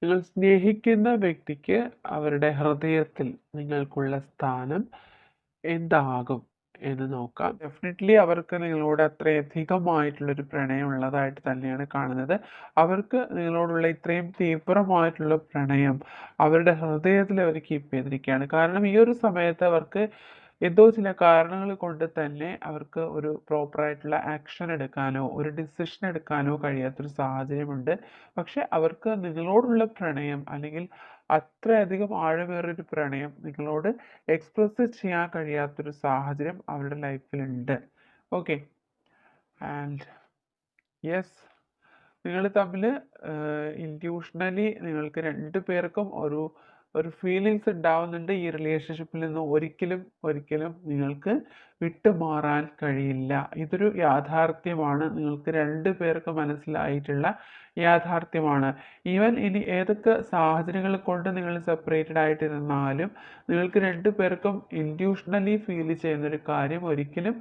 നിങ്ങൾ സ്നേഹിക്കുന്ന വ്യക്തിക്ക് അവരുടെ ഹൃദയത്തിൽ നിങ്ങൾക്കുള്ള സ്ഥാനം എന്താകും എന്ന് നോക്കാം. ഡെഫിനിറ്റ്ലി അവർക്ക് നിങ്ങളോട് അത്രയധികമായിട്ടുള്ളൊരു പ്രണയം ഉള്ളതായിട്ട് തന്നെയാണ് കാണുന്നത്. അവർക്ക് നിങ്ങളോടുള്ള ഇത്രയും തീവ്രമായിട്ടുള്ള പ്രണയം അവരുടെ ഹൃദയത്തിൽ അവർ കീപ്പ് ചെയ്തിരിക്കുകയാണ്. കാരണം ഈ ഒരു സമയത്ത് അവർക്ക് എന്തോ ചില കാരണങ്ങൾ കൊണ്ട് തന്നെ അവർക്ക് ഒരു പ്രോപ്പറായിട്ടുള്ള ആക്ഷൻ എടുക്കാനോ ഒരു ഡിസിഷൻ എടുക്കാനോ കഴിയാത്തൊരു സാഹചര്യമുണ്ട്. പക്ഷെ അവർക്ക് നിങ്ങളോടുള്ള പ്രണയം അല്ലെങ്കിൽ അത്രയധികം ആഴമേറിയൊരു പ്രണയം നിങ്ങളോട് എക്സ്പ്രസ് ചെയ്യാൻ കഴിയാത്തൊരു സാഹചര്യം അവരുടെ ലൈഫിലുണ്ട്. ഓക്കെ, ആൻഡ് യെസ്, നിങ്ങൾ തമ്മിൽ ഇൻറ്റ്യൂഷണലി നിങ്ങൾക്ക് രണ്ടു പേർക്കും ഒരു ഫീലിങ്സ് ഉണ്ടാവുന്നുണ്ട്. ഈ റിലേഷൻഷിപ്പിൽ നിന്ന് ഒരിക്കലും നിങ്ങൾക്ക് വിട്ടുമാറാൻ കഴിയില്ല. ഇതൊരു യാഥാർത്ഥ്യമാണ്, നിങ്ങൾക്ക് രണ്ടു പേർക്ക് മനസ്സിലായിട്ടുള്ള യാഥാർത്ഥ്യമാണ്. ഈവൻ ഇനി ഏതൊക്കെ സാഹചര്യങ്ങൾ കൊണ്ട് നിങ്ങൾ സെപ്പറേറ്റഡ് ആയിട്ടിരുന്നാലും നിങ്ങൾക്ക് രണ്ടു പേർക്കും ഇൻറ്റ്യൂഷണലി ഫീൽ ചെയ്യുന്നൊരു കാര്യം ഒരിക്കലും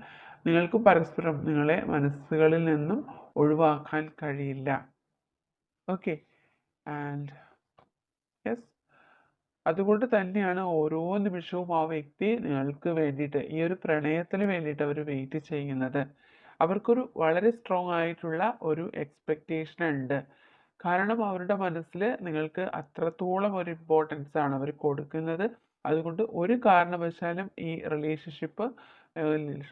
നിങ്ങൾക്ക് പരസ്പരം നിങ്ങളെ മനസ്സുകളിൽ നിന്നും ഒഴിവാക്കാൻ കഴിയില്ല. ഓക്കെ, ആൻഡ് യെസ്, അതുകൊണ്ട് തന്നെയാണ് ഓരോ നിമിഷവും ആ വ്യക്തി നിങ്ങൾക്ക് വേണ്ടിയിട്ട് ഈ ഒരു പ്രണയത്തിന് വേണ്ടിയിട്ട് അവർ വെയിറ്റ് ചെയ്യുന്നത്. അവർക്കൊരു വളരെ സ്ട്രോങ് ആയിട്ടുള്ള ഒരു എക്സ്പെക്റ്റേഷൻ ഉണ്ട്. കാരണം അവരുടെ മനസ്സിൽ നിങ്ങൾക്ക് അത്രത്തോളം ഒരു ഇമ്പോർട്ടൻസ് ആണ് അവർ കൊടുക്കുന്നത്. അതുകൊണ്ട് ഒരു കാരണവശാലും ഈ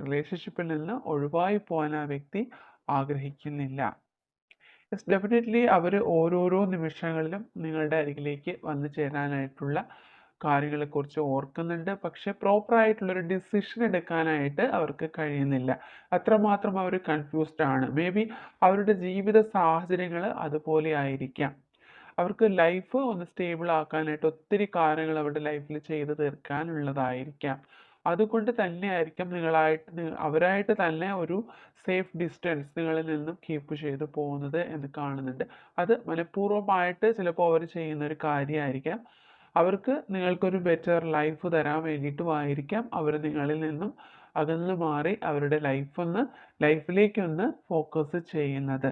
റിലേഷൻഷിപ്പിൽ നിന്ന് ഒഴിവായി പോകാൻ ആ വ്യക്തി ആഗ്രഹിക്കുന്നില്ല. യെസ്, ഡെഫിനറ്റ്ലി അവർ ഓരോരോ നിമിഷങ്ങളിലും നിങ്ങളുടെ അരികിലേക്ക് വന്നു ചേരാനായിട്ടുള്ള കാര്യങ്ങളെക്കുറിച്ച് ഓർക്കുന്നുണ്ട്. പക്ഷെ പ്രോപ്പറായിട്ടുള്ളൊരു ഡിസിഷൻ എടുക്കാനായിട്ട് അവർക്ക് കഴിയുന്നില്ല. അത്രമാത്രം അവർ കൺഫ്യൂസ്ഡ് ആണ്. മേ ബി അവരുടെ ജീവിത സാഹചര്യങ്ങൾ അതുപോലെ ആയിരിക്കാം. അവർക്ക് ലൈഫ് ഒന്ന് സ്റ്റേബിൾ ആക്കാനായിട്ട് ഒത്തിരി കാര്യങ്ങൾ അവരുടെ ലൈഫിൽ ചെയ്ത് തീർക്കാനുള്ളതായിരിക്കാം. അതുകൊണ്ട് തന്നെ ആയിരിക്കും അവരായിട്ട് തന്നെ ഒരു സേഫ് ഡിസ്റ്റൻസ് നിങ്ങളിൽ നിന്നും കീപ്പ് ചെയ്ത് പോകുന്നത് എന്ന് കാണുന്നുണ്ട്. അത് മനഃപൂർവ്വമായിട്ട് ചിലപ്പോൾ അവർ ചെയ്യുന്ന ഒരു കാര്യമായിരിക്കാം. അവർക്ക് നിങ്ങൾക്കൊരു ബെറ്റർ ലൈഫ് തരാൻ വേണ്ടിയിട്ടും ആയിരിക്കാം അവർ നിങ്ങളിൽ നിന്നും അകന്നു മാറി അവരുടെ ലൈഫിലേക്കൊന്ന് ഫോക്കസ് ചെയ്യുന്നത്.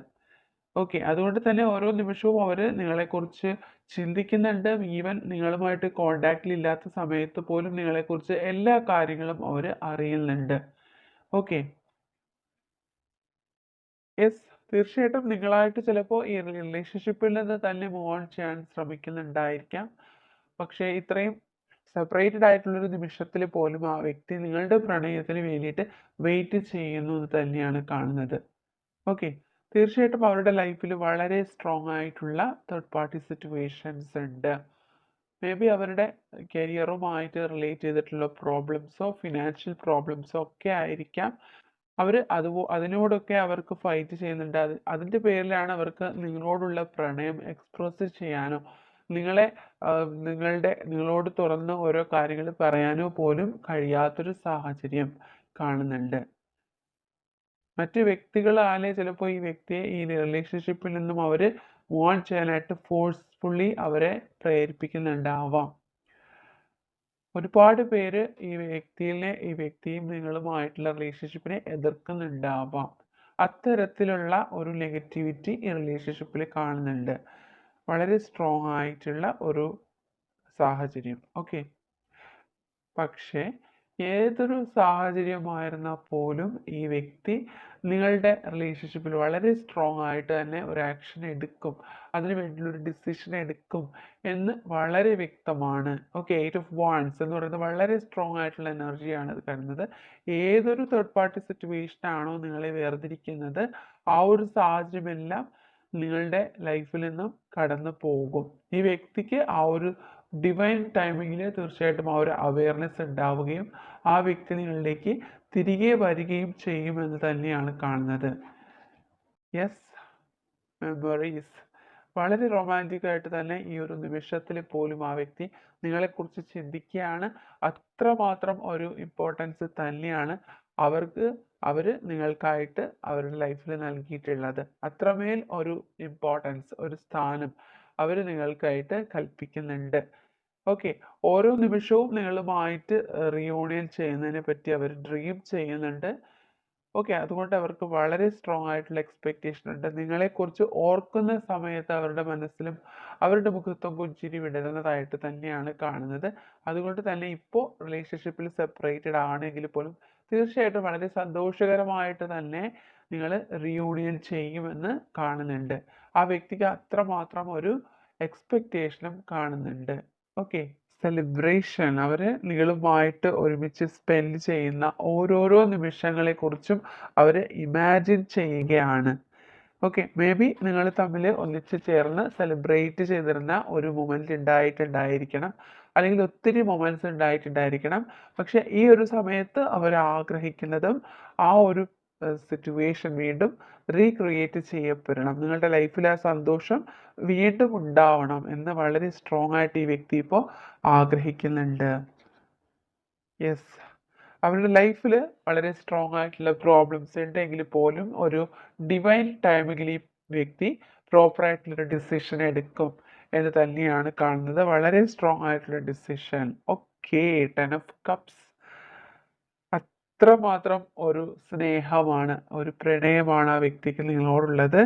ഓക്കെ, അതുകൊണ്ട് തന്നെ ഓരോ നിമിഷവും അവർ നിങ്ങളെക്കുറിച്ച് ചിന്തിക്കുന്നുണ്ട്. ഈവൻ നിങ്ങളുമായിട്ട് കോണ്ടാക്റ്റിൽ ഇല്ലാത്ത സമയത്ത് പോലും നിങ്ങളെക്കുറിച്ച് എല്ലാ കാര്യങ്ങളും അവർ അറിയുന്നുണ്ട്. ഓക്കെ, യെസ്, തീർച്ചയായിട്ടും നിങ്ങളായിട്ട് ചിലപ്പോൾ ഈ റിലേഷൻഷിപ്പിൽ നിന്ന് തന്നെ മൂവ് ഓൺ ചെയ്യാൻ ശ്രമിക്കുന്നുണ്ടായിരിക്കാം. പക്ഷേ ഇത്രയും സെപ്പറേറ്റഡ് ആയിട്ടുള്ളൊരു നിമിഷത്തിൽ പോലും ആ വ്യക്തി നിങ്ങളുടെ പ്രണയത്തിന് വേണ്ടിയിട്ട് വെയിറ്റ് ചെയ്യുന്നു എന്ന് തന്നെയാണ് കാണുന്നത്. ഓക്കെ, തീർച്ചയായിട്ടും അവരുടെ ലൈഫിൽ വളരെ സ്ട്രോങ് ആയിട്ടുള്ള തേർഡ് പാർട്ടി സിറ്റുവേഷൻസ് ഉണ്ട്. മേ ബി അവരുടെ കരിയറുമായിട്ട് റിലേറ്റ് ചെയ്തിട്ടുള്ള പ്രോബ്ലംസോ ഫിനാൻഷ്യൽ പ്രോബ്ലംസോ ഒക്കെ ആയിരിക്കാം. അവർ അതിനോടൊക്കെ അവർക്ക് ഫൈറ്റ് ചെയ്യുന്നുണ്ട്. അതിൻ്റെ പേരിലാണ് അവർക്ക് നിങ്ങളോടുള്ള പ്രണയം എക്സ്പ്രസ് ചെയ്യാനോ നിങ്ങളോട് തുറന്ന് ഓരോ കാര്യങ്ങൾ പറയാനോ പോലും കഴിയാത്തൊരു സാഹചര്യം കാണുന്നുണ്ട്. മറ്റ് വ്യക്തികളാലെ ചിലപ്പോൾ ഈ വ്യക്തിയെ ഈ റിലേഷൻഷിപ്പിൽ നിന്നും അവർ മൂവ് ഓൺ ചെയ്യാനായിട്ട് ഫോഴ്സ്ഫുള്ളി അവരെ പ്രേരിപ്പിക്കുന്നുണ്ടാവാം. ഒരുപാട് പേര് ഈ വ്യക്തിയും നിങ്ങളുമായിട്ടുള്ള റിലേഷൻഷിപ്പിനെ എതിർക്കുന്നുണ്ടാവാം. അത്തരത്തിലുള്ള ഒരു നെഗറ്റിവിറ്റി ഈ റിലേഷൻഷിപ്പിൽ കാണുന്നുണ്ട്. വളരെ സ്ട്രോങ് ആയിട്ടുള്ള ഒരു സാഹചര്യം. ഓക്കെ, പക്ഷേ ഏതൊരു സാഹചര്യമായിരുന്നാൽ പോലും ഈ വ്യക്തി നിങ്ങളുടെ റിലേഷൻഷിപ്പിൽ വളരെ സ്ട്രോങ് ആയിട്ട് തന്നെ ഒരു ആക്ഷൻ എടുക്കും, അതിന് വേണ്ടിയുള്ള ഒരു ഡിസിഷൻ എടുക്കും എന്ന് വളരെ വ്യക്തമാണ്. ഓക്കെ, 8 ഓഫ് വാൻഡ്സ് എന്ന് പറയുന്നത് വളരെ സ്ട്രോങ് ആയിട്ടുള്ള എനർജിയാണ് ഇത് തരുന്നത്. ഏതൊരു തേർഡ് പാർട്ടി സിറ്റുവേഷൻ ആണോ നിങ്ങളെ വേർതിരിക്കുന്നത് ആ ഒരു സാഹചര്യമെല്ലാം നിങ്ങളുടെ ലൈഫിൽ നിന്നും കടന്നു പോകും. ഈ വ്യക്തിക്ക് ആ ഒരു ഡിവൈൻ ടൈമിങ്ങിൽ തീർച്ചയായിട്ടും ആ ഒരു അവയർനെസ് ഉണ്ടാവുകയും ആ വ്യക്തി നിങ്ങളിലേക്ക് തിരികെ വരികയും ചെയ്യുമെന്ന് തന്നെയാണ് കാണുന്നത്. യെസ്, മെമ്മറീസ് വളരെ റൊമാൻറ്റിക് ആയിട്ട് തന്നെ ഈ ഒരു നിമിഷത്തിൽ പോലും ആ വ്യക്തി നിങ്ങളെക്കുറിച്ച് ചിന്തിക്കുകയാണ്. അത്രമാത്രം ഒരു ഇമ്പോർട്ടൻസ് തന്നെയാണ് അവർ നിങ്ങൾക്കായിട്ട് അവരുടെ ലൈഫിൽ നൽകിയിട്ടുള്ളത്. അത്രമേൽ ഒരു ഇമ്പോർട്ടൻസ്, ഒരു സ്ഥാനം അവർ നിങ്ങൾക്കായിട്ട് കൽപ്പിക്കുന്നുണ്ട്. ഓക്കെ, ഓരോ നിമിഷവും നിങ്ങളുമായിട്ട് റിയൂണിയൻ ചെയ്യുന്നതിനെ പറ്റി അവർ ഡ്രീം ചെയ്യുന്നുണ്ട്. ഓക്കെ. അതുകൊണ്ട് അവർക്ക് വളരെ സ്ട്രോങ് ആയിട്ടുള്ള എക്സ്പെക്റ്റേഷൻ ഉണ്ട്. നിങ്ങളെക്കുറിച്ച് ഓർക്കുന്ന സമയത്ത് അവരുടെ മനസ്സിലും അവരുടെ മുഖത്തും പുഞ്ചിരി വിടരുന്നതായിട്ട് തന്നെയാണ് കാണുന്നത്. അതുകൊണ്ട് തന്നെ ഇപ്പോൾ റിലേഷൻഷിപ്പിൽ സെപ്പറേറ്റഡ് ആണെങ്കിൽ പോലും തീർച്ചയായിട്ടും വളരെ സന്തോഷകരമായിട്ട് തന്നെ നിങ്ങൾ റിയൂണിയൻ ചെയ്യുമെന്ന് കാണുന്നുണ്ട്. ആ വ്യക്തിക്ക് അത്രമാത്രം ഒരു എക്സ്പെക്റ്റേഷനും കാണുന്നുണ്ട്. ഓക്കെ. സെലിബ്രേഷൻ അവർ നിങ്ങളുമായിട്ട് ഒരുമിച്ച് സ്പെൻഡ് ചെയ്യുന്ന ഓരോരോ നിമിഷങ്ങളെക്കുറിച്ചും അവർ ഇമാജിൻ ചെയ്യുകയാണ്. ഓക്കെ. മേ ബി നിങ്ങൾ തമ്മിൽ ഒന്നിച്ച് ചേർന്ന് സെലിബ്രേറ്റ് ചെയ്തിരുന്ന ഒരു മൊമെൻ്റ് ഉണ്ടായിട്ടുണ്ടായിരിക്കണം, അല്ലെങ്കിൽ ഒത്തിരി മൊമെൻറ്റ്സ് ഉണ്ടായിട്ടുണ്ടായിരിക്കണം. പക്ഷെ ഈ ഒരു സമയത്ത് അവർ ആഗ്രഹിക്കുന്നതും ആ ഒരു സിറ്റുവേഷൻ വീണ്ടും റീക്രിയേറ്റ് ചെയ്യപ്പെടണം. നിങ്ങളുടെ ലൈഫിൽ ആ സന്തോഷം വീണ്ടും ഉണ്ടാവണം എന്ന് വളരെ സ്ട്രോങ് ആയിട്ട് ഈ വ്യക്തി ഇപ്പോൾ ആഗ്രഹിക്കുന്നുണ്ട്. യെസ്. അവരുടെ ലൈഫിൽ വളരെ സ്ട്രോങ് ആയിട്ടുള്ള പ്രോബ്ലംസ് ഉണ്ടെങ്കിൽ പോലും ഒരു ഡിവൈൻ ടൈമിൽ ഈ വ്യക്തി പ്രോപ്പറായിട്ടുള്ളൊരു ഡിസിഷൻ എടുക്കും എന്ന് തന്നെയാണ് കാണുന്നത്. വളരെ സ്ട്രോങ് ആയിട്ടുള്ള ഡിസിഷൻ. ഓക്കെ. 10 of cups. അത്രമാത്രം ഒരു സ്നേഹമാണ്, ഒരു പ്രണയമാണ് ആ വ്യക്തിക്ക് നിങ്ങളോടുള്ളത്.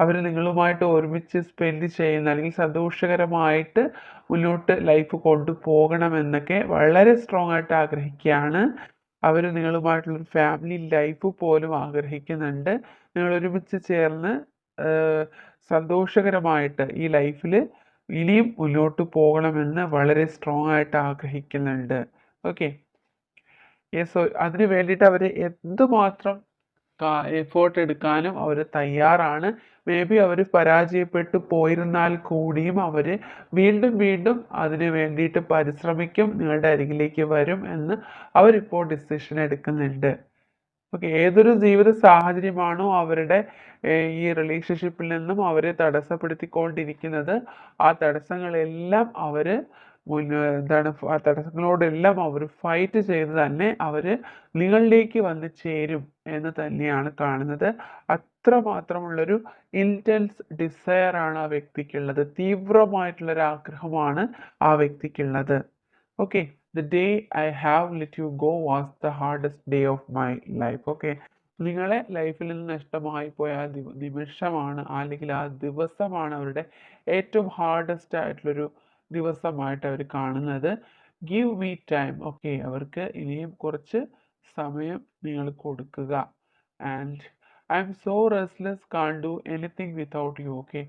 അവർ നിങ്ങളുമായിട്ട് ഒരുമിച്ച് സ്പെൻഡ് ചെയ്യുന്ന അല്ലെങ്കിൽ സന്തോഷകരമായിട്ട് മുന്നോട്ട് ലൈഫ് കൊണ്ടുപോകണമെന്നൊക്കെ വളരെ സ്ട്രോങ് ആയിട്ട് ആഗ്രഹിക്കുകയാണ്. അവർ നിങ്ങളുമായിട്ടുള്ളൊരു ഫാമിലി ലൈഫ് പോലും ആഗ്രഹിക്കുന്നുണ്ട്. നിങ്ങൾ ഒരുമിച്ച് ചേർന്ന് സന്തോഷകരമായിട്ട് ഈ ലൈഫിൽ ഇനിയും മുന്നോട്ട് പോകണമെന്ന് വളരെ സ്ട്രോങ് ആയിട്ട് ആഗ്രഹിക്കുന്നുണ്ട്. ഓക്കെ. യെസ്. അതിന് വേണ്ടിയിട്ട് അവർ എന്തുമാത്രം എഫേർട്ട് എടുക്കാനും അവർ തയ്യാറാണ്. മേ ബി അവർ പരാജയപ്പെട്ടു പോയിരുന്നാൽ കൂടിയും അവർ വീണ്ടും വീണ്ടും അതിന് വേണ്ടിയിട്ട് പരിശ്രമിക്കും, നിങ്ങളുടെ അരികിലേക്ക് വരും എന്ന് അവരിപ്പോൾ ഡിസിഷൻ എടുക്കുന്നുണ്ട്. ഓക്കെ. ഏതൊരു ജീവിത സാഹചര്യമാണോ അവരുടെ ഈ റിലേഷൻഷിപ്പിൽ നിന്നും അവരെ തടസ്സപ്പെടുത്തിക്കൊണ്ടിരിക്കുന്നത്, ആ തടസ്സങ്ങളെല്ലാം അവർ ആ തടസ്സങ്ങളോടെല്ലാം അവർ ഫൈറ്റ് ചെയ്ത് തന്നെ അവർ നിങ്ങളിലേക്ക് വന്ന് ചേരും എന്ന് തന്നെയാണ് കാണുന്നത്. അത്രമാത്രമുള്ളൊരു ഇൻറ്റൻസ് ഡിസയർ ആണ് ആ വ്യക്തിക്കുള്ളത്. തീവ്രമായിട്ടുള്ളൊരു ആഗ്രഹമാണ് ആ വ്യക്തിക്കുള്ളത്. Okay. The day I have let you go was the hardest day of my life. Okay. നിങ്ങളെ ലൈഫിൽ നിന്ന് നഷ്ടമായി പോയ ആ നിമിഷമാണ്, അല്ലെങ്കിൽ ആ ദിവസമാണ് അവരുടെ ഏറ്റവും ഹാർഡസ്റ്റ് ആയിട്ടുള്ളൊരു ദിവസമായിട്ട് അവർ കാണുന്നത്. Give me time. ഓക്കെ. അവർക്ക് ഇനിയും കുറച്ച് സമയം നിങ്ങൾ കൊടുക്കുക. And I'm so restless, can't do anything without you. Okay.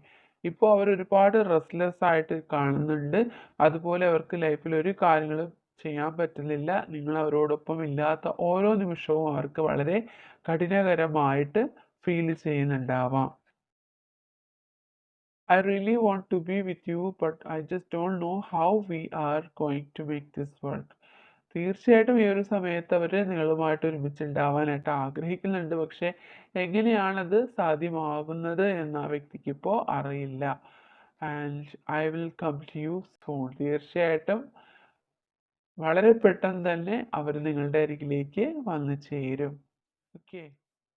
ഇപ്പോൾ അവർ ഒരുപാട് റെസ്റ്റ്ലെസ് ആയിട്ട് കാണുന്നുണ്ട്. അതുപോലെ അവർക്ക് ലൈഫിൽ ഒരു കാര്യങ്ങളും ചെയ്യാൻ പറ്റുന്നില്ല. നിങ്ങൾ അവരോടൊപ്പം ഇല്ലാത്ത ഓരോ നിമിഷവും അവർക്ക് വളരെ കഠിനകരമായിട്ട് feel ചെയ്യുന്നുണ്ടാവാം. I really want to be with you, but I just don't know how we are going to make this work. തീർച്ചയായിട്ടും ഈ ഒരു സമയത്ത് അവർ നിങ്ങളുമായിട്ട് ഒരുമിച്ചുണ്ടാവാനായിട്ട് ആഗ്രഹിക്കുന്നുണ്ട്. പക്ഷേ എങ്ങനെയാണത് സാധ്യമാകുന്നത് എന്ന് ആ വ്യക്തിക്ക് ഇപ്പോൾ അറിയില്ല. And I will come to you soon. തീർച്ചയായിട്ടും വളരെ പെട്ടെന്ന് തന്നെ അവർ നിങ്ങളുടെ അരികിലേക്ക് വന്നു ചേരും. ഓക്കെ.